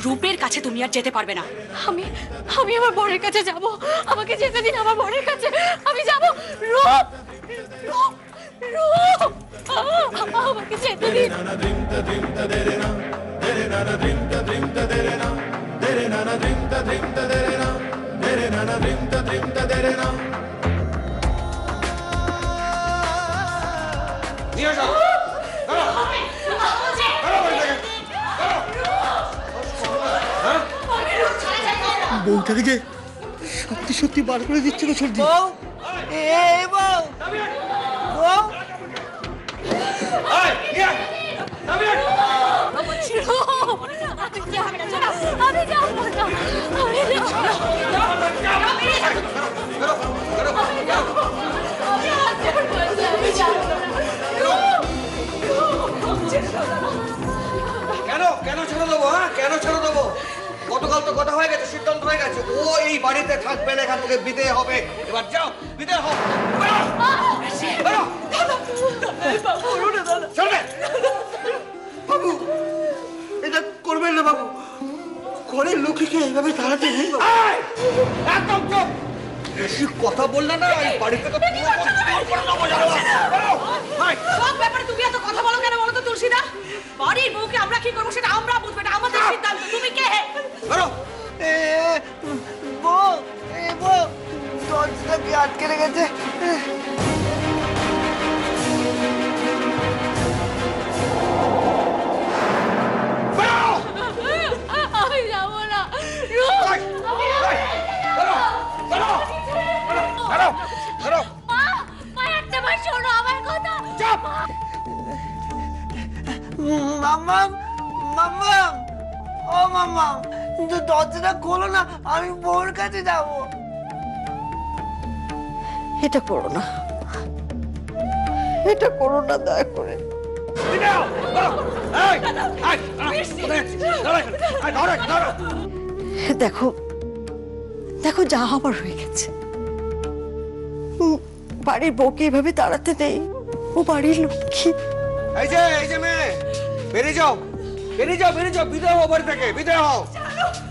রূপের কাছে তুমি আর যেতে পারবে না। আমি আমি আমার বরের কাছে যাব, আমাকে যেতে দিন আমার বরের কাছে, আমি যাব। রূপ রূপ রূপ আমাকে যেতে দিন। বউটাকে যে সত্যি সত্যি বার করে দিচ্ছে গো সর্দি। কেন কেন ছেড়ে দেবো? হ্যাঁ কেন ছেড়ে দেবো? গতকাল তো কথা হয়ে গেছে, সিদ্ধান্ত হয়ে গেছে, ও এই বাড়িতে থাকবে না, এখান থেকে বিদায় হবে। এবার যাও, বিদায় হও। বাবু এটা করবেন না বাবু, ঘরের লোককে এইভাবে তাড়াতে নেই। একদম চুপ, বেশি কথা বললে না এই বাড়ি থেকে সব ব্যাপারে তুমি এত কথা বলো কেন বলো তো তুলসীদা? বাড়ির বউকে আমরা কি করবো সেটা আমরা বুঝবো, এটা আমাদের সিদ্ধান্ত। তুমি কে? বউ বউ দরজাটা কি আটকে রেখেছে? আমি যাব না। মাম্মাম মাম্মাম ও মাম্মাম, দরজাটা খোলো না, আমি বউর কাছে যাব। এটা করো না, এটা করো না দয়া করে। দেখো দেখো যা হবার হয়ে গেছে, বাড়ির বউকে এভাবে তাড়াতে নেই, ও বাড়ির লক্ষ্মী। এই যে মেয়ে, বেরিয়ে যাও, বেরিয়ে যাও, বেরিয়ে যাও, বিদায় হও বাড়ি থেকে, বিদায় হও।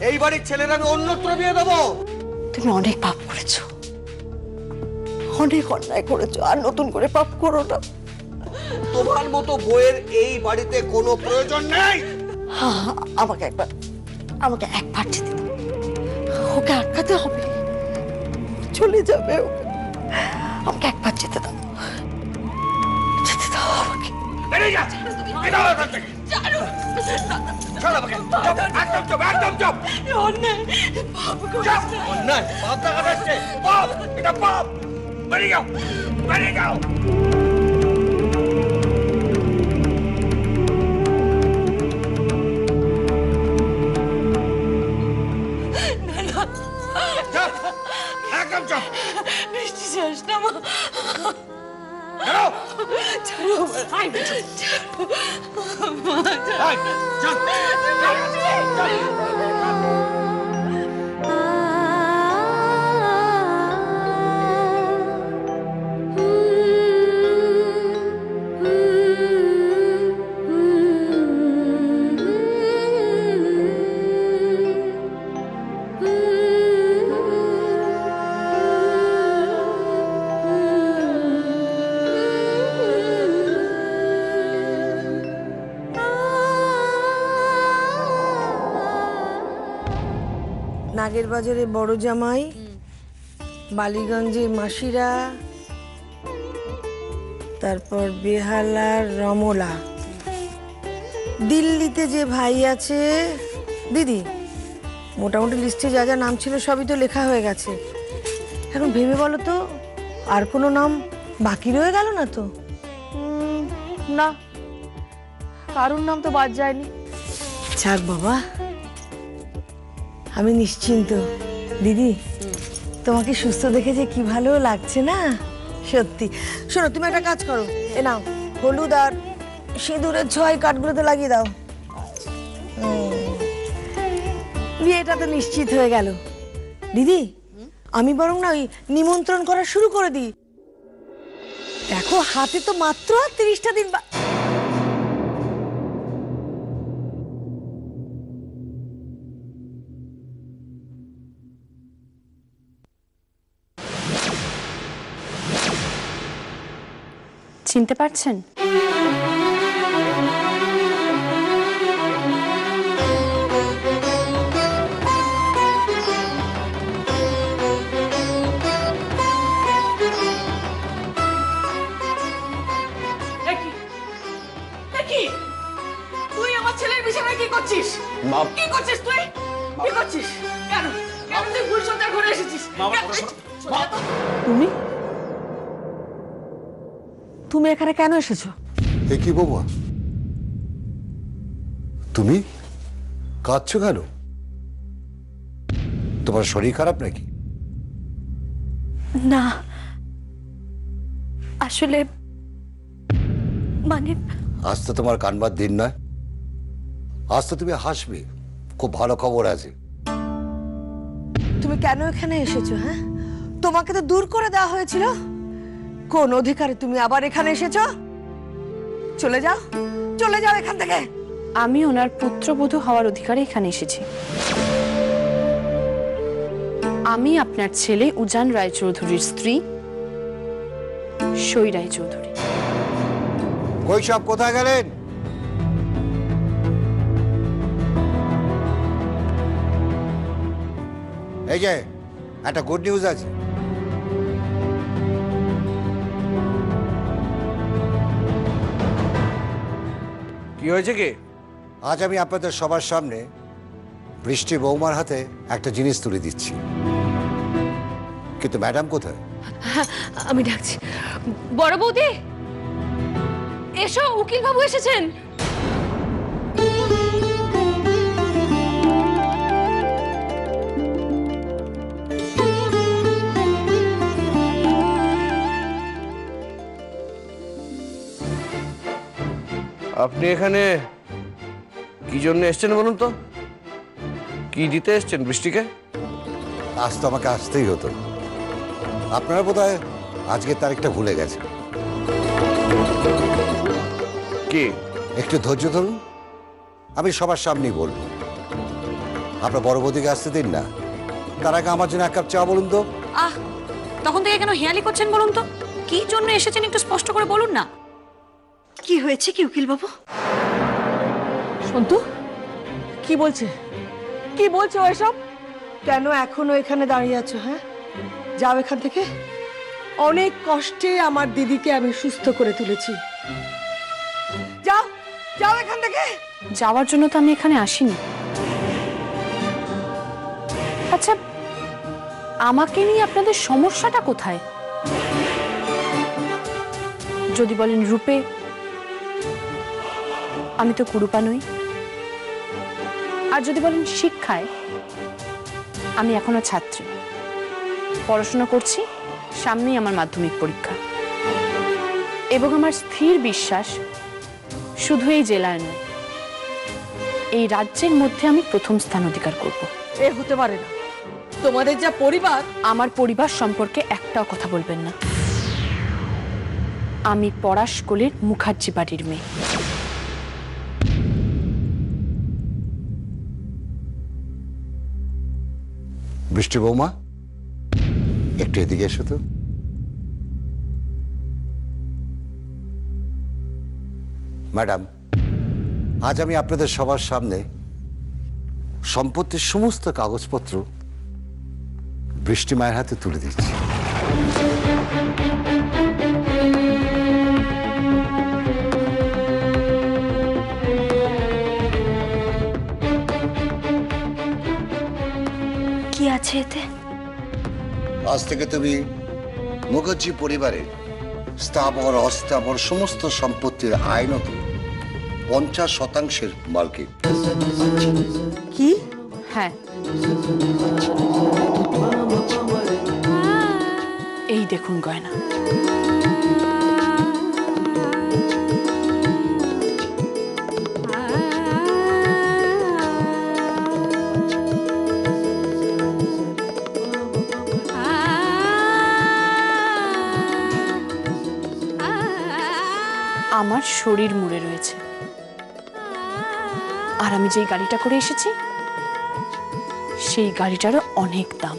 এই বাড়ির ছেলেরা আমি অন্যত্র বিয়ে দেবো। তুমি অনেক পাপ করেছো, অনেক অন্যায় করেছো, আর নতুন করে পাপ করো না। তোমার মতো বউয়ের এই বাড়িতে কোনো প্রয়োজন নেই। আমাকে একবার যেতে দাও, ওকে আটকাতে হবে, চলে যাবে, আমাকে একবার যেতে দাও, যেতে দাও আমাকে। বেরিয়ে যা, বিদায় হও এখান থেকে। চলো আমাকে, একদম চুপ, একদম চুপ। অন্যায় অন্যায় পাপ দেখা যাচ্ছে, পাপ, এটা পাপ। বেরিয়ে যাও, বেরিয়ে যাও। একদম চুপ। বৃষ্টি শেষ না মা। ছাড়ো নাগের বাজারে বড় জামাই, বালিগঞ্জে মাসিরা, তারপর বেহালার রমলা, দিল্লিতে যে ভাই আছে দিদি, মোটামুটি লিস্টে যা যা নাম ছিল সবই তো লেখা হয়ে গেছে। এখন ভেবে বলো তো আর কোনো নাম বাকি রয়ে গেল না তো? না, কারোর নাম তো বাদ যায়নি। যাক বাবা, আমি নিশ্চিন্ত। দিদি তোমাকে সুস্থ দেখে যে কি ভালো লাগছে না সত্যি। শোনো, তুমি একটা কাজ করো, এ নাও হলুদ আর সিঁদুরের ছোঁয়া কাঠগুলোতে লাগিয়ে দাও। বিয়েটা তো নিশ্চিত হয়ে গেল। দিদি আমি বরং না ওই নিমন্ত্রণ করা শুরু করে দিই। দেখো হাতে তো মাত্র 30টা দিন। চিনতে পারছেন? তুই আমার ছেলের বিছানায় কি করছিস? কি করছিস তুই? কি করছিস? কেন কেন তুই ভুল সন্ধ্যার ঘরে এসেছিস? তুমি তুমি এখানে কেন এসেছো? এ কি বৌমা, তুমি কাঁদছো কেন? তোমার শরীর খারাপ নাকি? না, আসলে মানে আজ তো তোমার কানবার দিন নয়, আজ তো তুমি হাসবে, খুব ভালো খবর আছে। তুমি কেন এখানে এসেছো? হ্যাঁ, তোমাকে তো দূর করে দেওয়া হয়েছিল। কোন অধিকারে তুমি আবার এখানে এসেছো? চলে যাও, চলে যাও এখান থেকে। আমি ওনার পুত্রবধূ হওয়ার অধিকারে এখানে এসেছি। আমি আপনার ছেলে উজান রায়চৌধুরীর স্ত্রী সই রায়চৌধুরী। কই সব কোথায় গেলেন? এই যে একটা গুড নিউজ আছে। কি হয়েছে কি? আজ আমি আপনাদের সবার সামনে বৃষ্টি বৌমার হাতে একটা জিনিস তুলে দিচ্ছি, কিন্তু ম্যাডাম কোথায়? আমি ডাকছি। বড় বৌদি, এসো, উকিল বাবু এসেছেন। আপনি এখানে কি জন্য এসেছেন বলুন তো? কি দিতে এসেছেন বৃষ্টিকে? আজ তো আমাকে আসতেই হতো, আপনারা বোধহয় আজকের তারিখটা ভুলে গেছেন। কি? একটু ধৈর্য ধরুন, আমি সবার সামনেই বলবো। আপনার বড় বৌদিকে আসতে দিন না, তার আগে আমার জন্য এক কাপ চা বলুন তো। আহ, তখন থেকে কেন হেয়ালি করছেন বলুন তো? কি জন্য এসেছেন একটু স্পষ্ট করে বলুন না। কি হয়েছে কি উকিল বাবু? সন্তু কি বলছে? কি বলছে ওইসব? কেন এখনো এখানে দাঁড়িয়ে আছো? হ্যাঁ, যাও এখান থেকে। অনেক কষ্টে আমার দিদিকে আমি সুস্থ করে তুলেছি। যাও, যাও এখান থেকে। যাওয়ার জন্য তো আমি এখানে আসিনি। আচ্ছা, আমাকে নিয়ে আপনাদের সমস্যাটা কোথায়? যদি বলেন রূপে, আমি তো কুরুপা নই। আর যদি বলেন শিক্ষায়, আমি এখনো ছাত্রী, পড়াশোনা করছি, সামনেই আমার মাধ্যমিক পরীক্ষা। এবং আমার স্থির বিশ্বাস শুধু এই জেলায় নয়, এই রাজ্যের মধ্যে আমি প্রথম স্থান অধিকার করব। এ হতে পারে না। তোমাদের যা পরিবার। আমার পরিবার সম্পর্কে একটাও কথা বলবেন না। আমি পরাশকলের মুখার্জি বাড়ির মেয়ে। বৃষ্টি বৌমা, একটু এদিকে এসো তো। ম্যাডাম, আজ আমি আপনাদের সবার সামনে সম্পত্তির সমস্ত কাগজপত্র বৃষ্টি মায়ের হাতে তুলে দিচ্ছি। কি আছে এতে? আজ থেকে তুমি মুখার্জি পরিবারের স্থাবর অস্থাবর সমস্ত সম্পত্তির আইনত 50% মালকিন। কি? হ্যাঁ, এই দেখুন গয়না। আমার শরীর মুড়ে রয়েছে। আর আমি যেই গাড়িটা করে এসেছি, সেই গাড়িটারও অনেক দাম।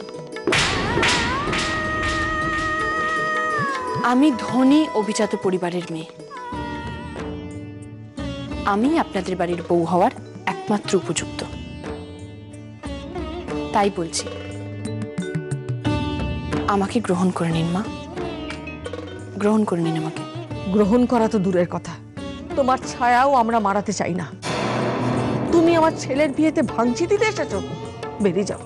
আমি ধনী অভিজাত পরিবারের মেয়ে। আমি আপনাদের বাড়ির বউ হওয়ার একমাত্র উপযুক্ত। তাই বলছি, আমাকে গ্রহণ করে নিন মা, গ্রহণ করে নিন আমাকে। গ্রহণ করা তো দূরের কথা, তোমার ছায়াও আমরা মারাতে চাই না। তুমি আমার ছেলের বিয়েতে ভাঙচি দিতে এসেছো, বেরিয়ে যাও।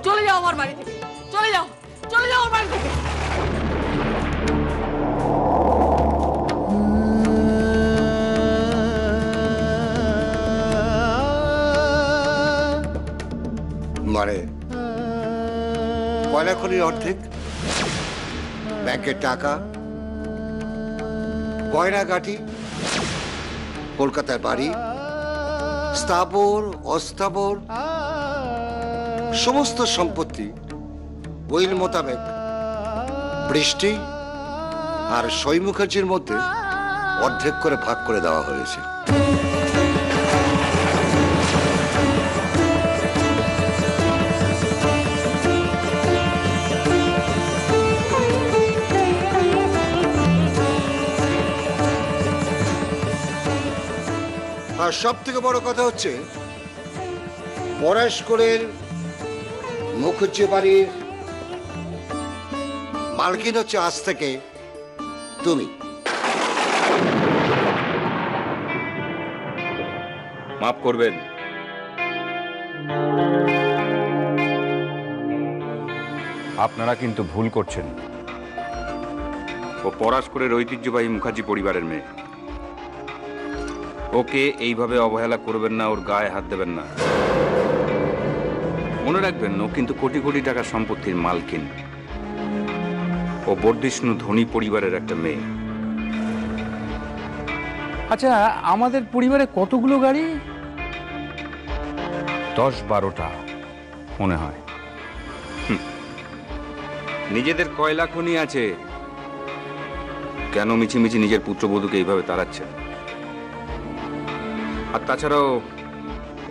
চলে যাও আমার বাড়ি থেকে, চলে যাও, চলে যাও আমার বাড়ি থেকে। মানে কয়লা খনির অর্ধেক, ব্যাংকের টাকা, গয়নাগাটি, কলকাতার বাড়ি, স্থাবর অস্থাবর সমস্ত সম্পত্তি উইল মোতাবেক বৃষ্টি আর সই মুখার্জির মধ্যে অর্ধেক করে ভাগ করে দেওয়া হয়েছে। আর সব থেকে বড় কথা হচ্ছে, পরস্পরের মুখুজ্জি বাড়ির মালকিন হচ্ছে আজ থেকে তুমি। মাফ করবেন, আপনারা কিন্তু ভুল করছেন। ও পরস্পরের ঐতিহ্যবাহী মুখার্জি পরিবারের মেয়ে। ওকে এইভাবে অবহেলা করবেন না, ওর গায়ে হাত দেবেন না। মনে রাখবেন, ও কিন্তু কোটি কোটি টাকার সম্পত্তির মালকিন। ও বর্ধিষ্ণু ধনী পরিবারের একটা মেয়ে। আচ্ছা, আমাদের পরিবারে কতগুলো গাড়ি? 10-12টা মনে হয়। নিজেদের কয়লা খনি আছে, কেন মিছিমিছি নিজের পুত্রবধূকে এইভাবে তাড়াচ্ছেন? আর তাছাড়াও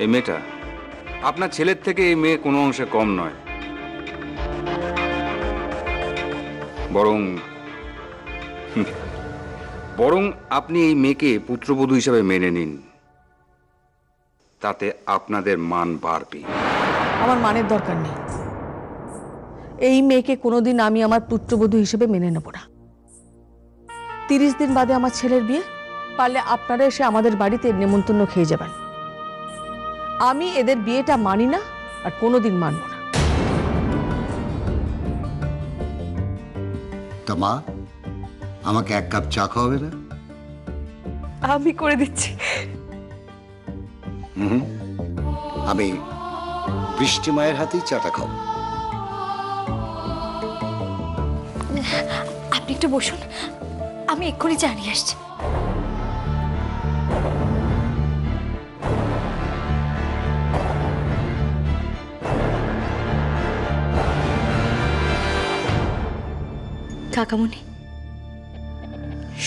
এই মেয়েটা আপনার ছেলের থেকে এই মেয়ে কোনো অংশে কম নয়। বরং আপনি এই মেয়েকে পুত্রবধূ হিসেবে মেনে নিন, তাতে আপনাদের মান বাড়বে। আমার মানের দরকার নেই। এই মেয়েকে কোনোদিন আমি আমার পুত্রবধূ হিসেবে মেনে নেব না। 30 দিন বাদে আমার ছেলের বিয়ে, পারলে আপনারা এসে আমাদের বাড়িতে নেমন্তন্ন খেয়ে যাবেন। আমি এদের বিয়েটা মানি না, আর কোনোদিন মানব না। তা মা, আমাকে এক কাপ চা খাওয়াবে না? আমি করে দিচ্ছি। আমি বৃষ্টি মায়ের হাতেই চাটা খাবো। আপনি একটু বসুন, আমি এক্ষুনি চা নিয়ে আসছি। কাকামণি,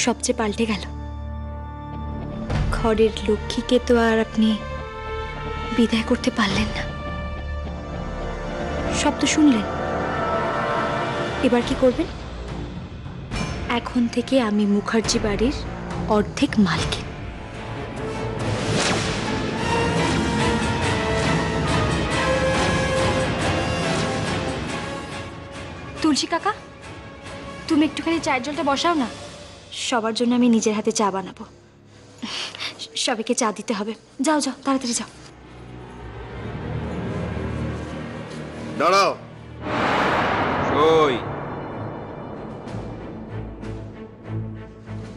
সবচেয়ে পাল্টে গেল। ঘরের লক্ষ্মীকে তো আর আপনি বিদায় করতে পারলেন না। সব তো শুনলেন, এবার কি করবেন? এখন থেকে আমি মুখার্জি বাড়ির অর্ধেক মালকিন। তুলসী কাকা, তুমি একটুখানি চায়ের জলটা বসাও না। সবার জন্য আমি নিজের হাতে চা বানাবো। সবাইকে চা দিতে হবে। যাও যাও, তাড়াতাড়ি যাও। দাঁড়াও। ওই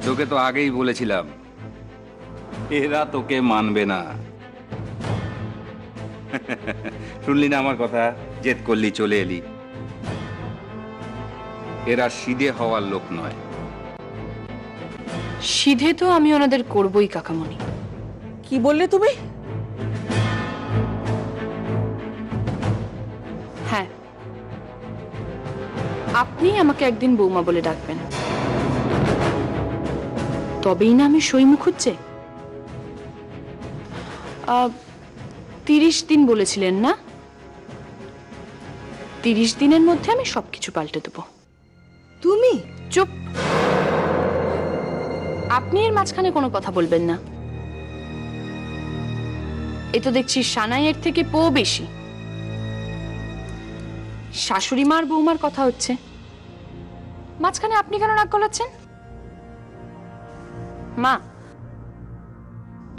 তোকে তো আগেই বলেছিলাম, এরা তোকে মানবে না। শুনলি না আমার কথা? জেদ করলি, চলে এলি। এরা সিধে হওয়ার লোক নয়। সিধে তো আমি ওনাদের করবই কাকামণি। কি বললে তুমি? হ্যাঁ, আপনি আমাকে একদিন বৌমা বলে ডাকবেন, তবেই না আমি সই মুখুজ্জে। 30 দিন বলেছিলেন না? 30 দিনের মধ্যে আমি সবকিছু পাল্টে দেবো। তুমি চুপ। আপনি এর মাঝখানে কোনো কথা বলবেন না। এ তো দেখছি সানাইয়ের থেকে পো বেশি। শাশুড়ি মার বৌমার কথা হচ্ছে, মাঝখানে আপনি কেন নাক গলাচ্ছেন? মা,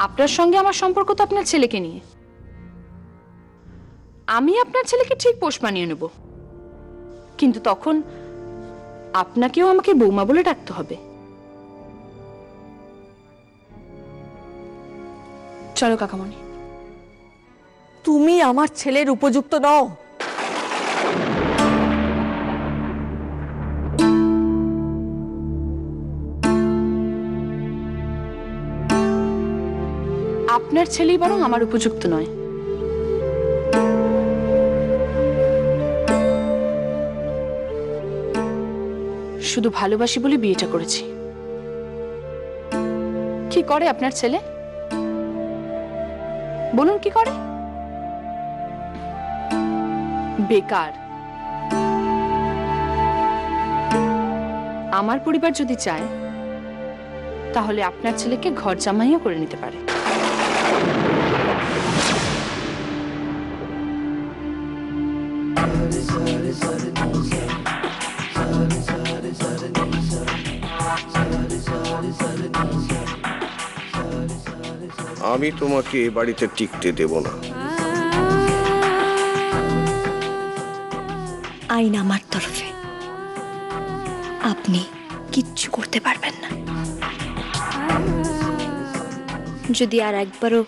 আপনার সঙ্গে আমার সম্পর্ক তো আপনার ছেলেকে নিয়ে। আমি আপনার ছেলেকে ঠিক পোষ মানিয়ে নেব, কিন্তু তখন আপনাকেও আমাকে বৌমা বলে ডাকতে হবে। চলো কাকামণি। তুমি আমার ছেলের উপযুক্ত নও। আপনার ছেলেই বরং আমার উপযুক্ত নয়। শুধু ভালোবাসি বলে বিয়েটা করেছি। কি করে আপনার ছেলে বলুন? কি করে? বেকার। আমার পরিবার যদি চায় তাহলে আপনার ছেলেকে ঘর জামাইও করে নিতে পারে। আমি তোমাকে এ বাড়িতে টিকতে দেব না। আইন আমার তরফে, আপনি কিচ্ছু করতে পারবেন না। যদি আর একবারও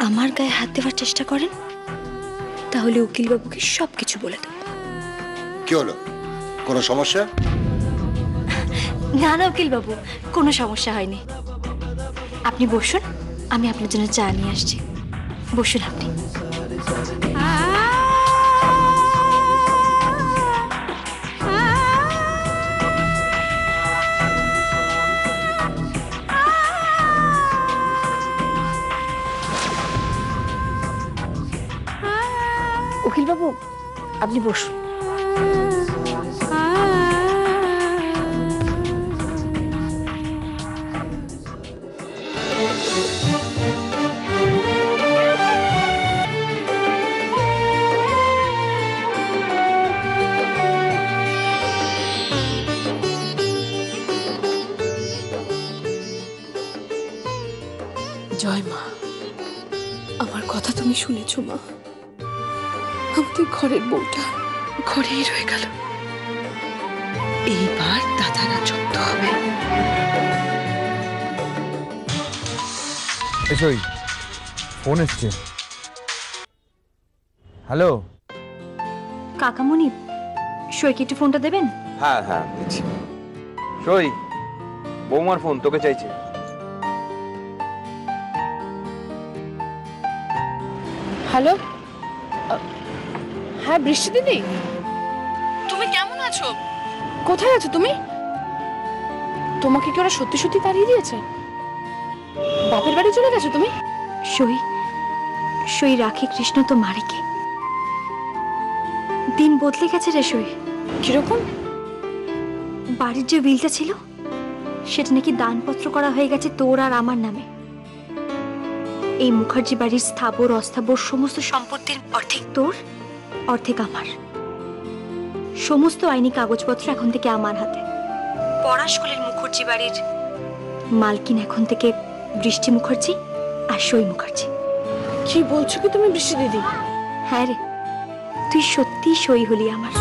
আমার গায়ে হাত দেওয়ার চেষ্টা করেন তাহলে উকিল বাবুকে সবকিছু বলে দেব। কি হলো, কোনো সমস্যা? না না উকিল বাবু, কোনো সমস্যা হয়নি। আপনি বসুন, আমি আপনার জন্য চা নিয়ে আসছি। বসুন আপনি। উকিল বাবু, আপনি বসুন। জয় মা, আমার কথা তুমি শুনেছো মা? আমাদের ঘরের বউটা ঘরেই রয়ে গেল। এইবার দাদারা যুক্ত হবে। এসোই, ফোন এসছে। হ্যালো কাকামণি, সইকে একটু ফোনটা দেবেন? হ্যাঁ হ্যাঁ দিচ্ছি। সই, বৌমার ফোন তোকে চাইছে। হ্যালো, হ্যাঁ বৃষ্টি দিদি, তুমি কেমন আছো? কোথায় আছো তুমি? তোমাকে কি ওরা সত্যি সত্যি তাড়িয়ে দিয়েছে? বাপের বাড়ি চলে গেছো তুমি? সই, সই রাখি কৃষ্ণ তো মারিকে। দিন বদলে গেছে রে সই। কিরকম? বাড়ির যে বিলটা ছিল সেটা নাকি দানপত্র করা হয়ে গেছে তোর আর আমার নামে। এই মুখার্জি বাড়ির স্থাবর অস্থাবর সমস্ত সম্পত্তির অর্ধেক তোর, অর্ধেক আমার। সমস্ত আইনি কাগজপত্র এখন থেকে আমার হাতে। পরাশকলের মুখার্জি বাড়ির মালকিন এখন থেকে বৃষ্টি মুখার্জি আর সই মুখার্জি। কি বলছো কি তুমি বৃষ্টি দিদি? হ্যাঁ রে, তুই সত্যি সই হলি আমার।